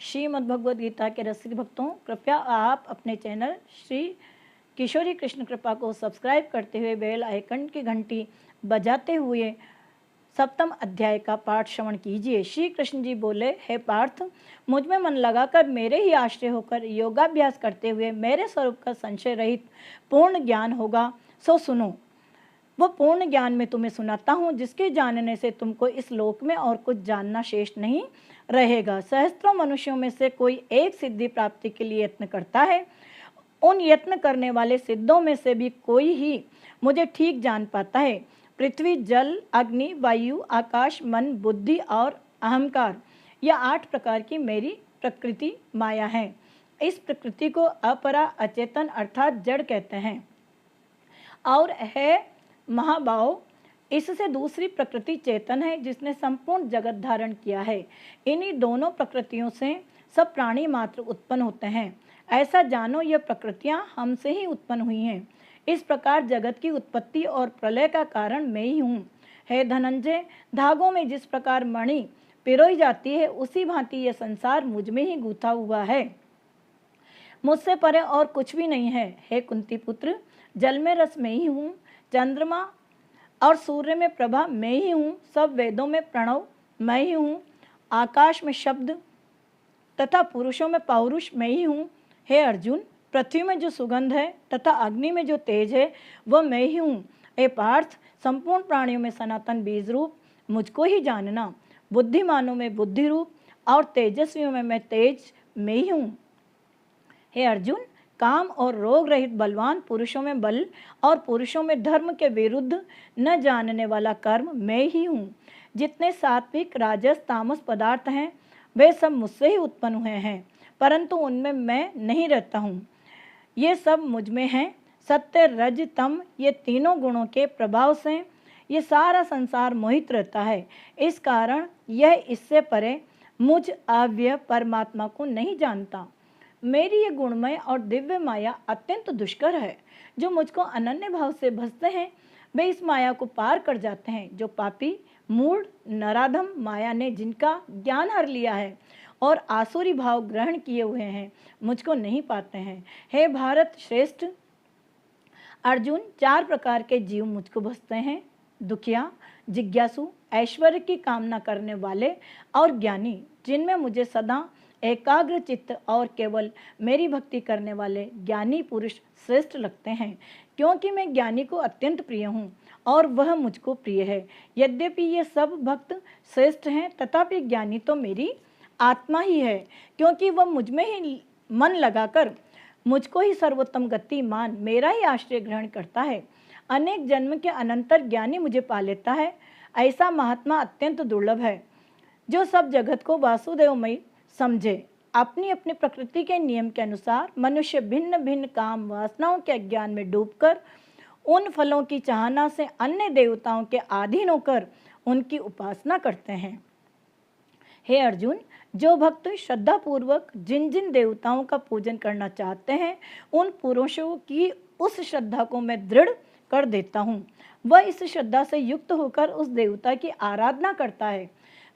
श्रीमद् भगवद गीता के रसिक भक्तों, कृपया आप अपने चैनल श्री किशोरी कृष्ण कृपा को सब्सक्राइब करते हुए बेल आइकन की घंटी बजाते हुए सप्तम अध्याय का पाठ श्रवण कीजिए। श्री कृष्ण जी बोले, हे पार्थ, मुझ में मन लगाकर मेरे ही आश्रय होकर योगाभ्यास करते हुए मेरे स्वरूप का संशय रहित पूर्ण ज्ञान होगा। सो सुनो, वो पूर्ण ज्ञान में तुम्हें सुनाता हूँ, जिसके जानने से तुमको इस लोक में और कुछ जानना शेष नहीं रहेगा। सहस्त्रों मनुष्यों में से कोई एक सिद्धि प्राप्ति के लिए यत्न करता है। उन यत्न करने वाले सिद्धों में से भी कोई ही मुझे ठीक जान पाता है। पृथ्वी, जल, अग्नि, वायु, आकाश, मन, बुद्धि और अहंकार, यह 8 प्रकार की मेरी प्रकृति माया है। इस प्रकृति को अपरा, अचेतन अर्थात जड़ कहते हैं। और है महाभाव, इससे दूसरी प्रकृति चेतन है, जिसने संपूर्ण जगत धारण किया है। इन्हीं दोनों प्रकृतियों से सब प्राणी मात्र उत्पन्न होते हैं। ऐसा जानो, ये प्रकृतियां हमसे ही उत्पन्न हुई हैं। इस प्रकार जगत की उत्पत्ति और प्रलय का कारण मैं ही हूँ। हे धनंजय, धागों में जिस प्रकार मणि पिरोई जाती है, उसी भांति यह संसार मुझ में ही गूथा हुआ है। मुझसे परे और कुछ भी नहीं है। हे कुंती पुत्र, जल में रस मैं ही हूँ, चंद्रमा और सूर्य में प्रभा मैं ही हूँ, सब वेदों में प्रणव मैं ही हूँ, आकाश में शब्द तथा पुरुषों में पौरुष मैं ही हूँ। हे अर्जुन, पृथ्वी में जो सुगंध है तथा अग्नि में जो तेज है, वह मैं ही हूँ। हे पार्थ, संपूर्ण प्राणियों में सनातन बीज रूप मुझको ही जानना। बुद्धिमानों में बुद्धि रूप और तेजस्वियों में मैं तेज मैं ही हूँ। हे अर्जुन, काम और रोग रहित बलवान पुरुषों में बल और पुरुषों में धर्म के विरुद्ध न जानने वाला कर्म मैं ही हूँ। जितने सात्विक, राजस, तामस पदार्थ हैं, वे सब मुझसे ही उत्पन्न हुए हैं, परंतु उनमें मैं नहीं रहता हूँ। ये सब मुझ में हैं। सत्य, रज, तम, ये तीनों गुणों के प्रभाव से ये सारा संसार मोहित रहता है। इस कारण यह इससे परे मुझ अव्यय परमात्मा को नहीं जानता। मेरी ये गुणमय और दिव्य माया अत्यंत दुष्कर है। जो मुझको अनन्य भाव से भजते हैं, वे इस माया को पार कर जाते हैं। जो पापी, मूढ़, नराधम माया ने जिनका ज्ञान हर लिया है और आसुरी भाव ग्रहण किए हुए हैं, मुझको नहीं पाते हैं। हे भारत श्रेष्ठ अर्जुन, 4 प्रकार के जीव मुझको भजते हैं: दुखिया, जिज्ञासु, ऐश्वर्य की कामना करने वाले और ज्ञानी, जिनमें मुझे सदा एकाग्र चित्त और केवल मेरी भक्ति करने वाले ज्ञानी पुरुष श्रेष्ठ लगते हैं, क्योंकि मैं ज्ञानी को अत्यंत प्रिय हूँ और वह मुझको प्रिय है। यद्यपि ये सब भक्त श्रेष्ठ हैं, तथापि ज्ञानी तो मेरी आत्मा ही है, क्योंकि वह मुझ में ही मन लगाकर मुझको ही सर्वोत्तम गति मान मेरा ही आश्रय ग्रहण करता है। अनेक जन्म के अनंतर ज्ञानी मुझे पा लेता है। ऐसा महात्मा अत्यंत दुर्लभ है, जो सब जगत को वासुदेवमय समझे। अपनी अपनी प्रकृति के नियम के अनुसार मनुष्य भिन्न भिन्न काम वासनाओं के अज्ञान में डूबकर उन फलों की चाहना से अन्य देवताओं के अधीन होकर उनकी उपासना करते हैं। हे अर्जुन, जो भक्त श्रद्धापूर्वक जिन जिन देवताओं का पूजन करना चाहते हैं, उन पुरुषों की उस श्रद्धा को मैं दृढ़ कर देता हूँ। वह इस श्रद्धा से युक्त होकर उस देवता की आराधना करता है,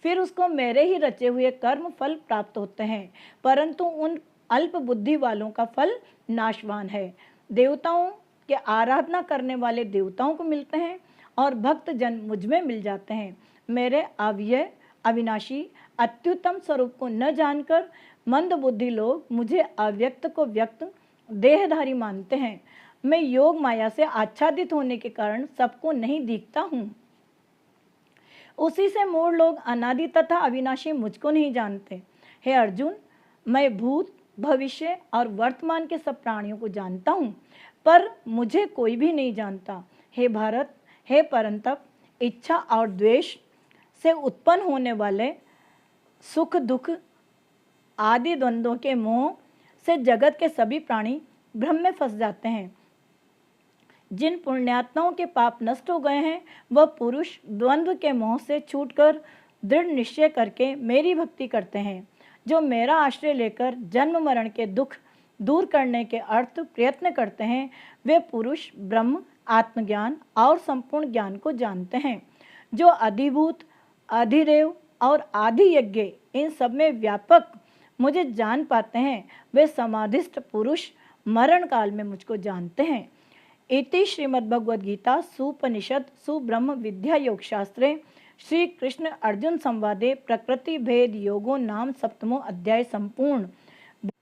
फिर उसको मेरे ही रचे हुए कर्म फल प्राप्त होते हैं, परंतु उन अल्प बुद्धि वालों का फल नाशवान है। देवताओं के आराधना करने वाले देवताओं को मिलते हैं और भक्त जन मुझ में मिल जाते हैं। मेरे अव्यय, अविनाशी, अत्युत्तम स्वरूप को न जानकर मंद बुद्धि लोग मुझे अव्यक्त को व्यक्त, देहधारी मानते हैं। मैं योग माया से आच्छादित होने के कारण सबको नहीं दिखता हूँ। उसी से मूढ़ लोग अनादि तथा अविनाशी मुझको नहीं जानते। हे अर्जुन, मैं भूत, भविष्य और वर्तमान के सब प्राणियों को जानता हूँ, पर मुझे कोई भी नहीं जानता। हे भारत, हे परंतप, इच्छा और द्वेष से उत्पन्न होने वाले सुख दुख आदि द्वंद्वों के मोह से जगत के सभी प्राणी भ्रम में फंस जाते हैं। जिन पुण्यात्माओं के पाप नष्ट हो गए हैं, वह पुरुष द्वंद्व के मोह से छूटकर दृढ़ निश्चय करके मेरी भक्ति करते हैं। जो मेरा आश्रय लेकर जन्म मरण के दुख दूर करने के अर्थ प्रयत्न करते हैं, वे पुरुष ब्रह्म, आत्मज्ञान और संपूर्ण ज्ञान को जानते हैं। जो अधिभूत, अधिदेव और आदि यज्ञ इन सब में व्यापक मुझे जान पाते हैं, वे समाधिस्थ पुरुष मरण काल में मुझको जानते हैं। इति श्रीमद्भगवद्गीता सुपनिषद सुब्रह्म विद्या योग शास्त्रे श्री कृष्ण अर्जुन संवादे प्रकृति भेद योगो नाम सप्तमो अध्याय संपूर्ण।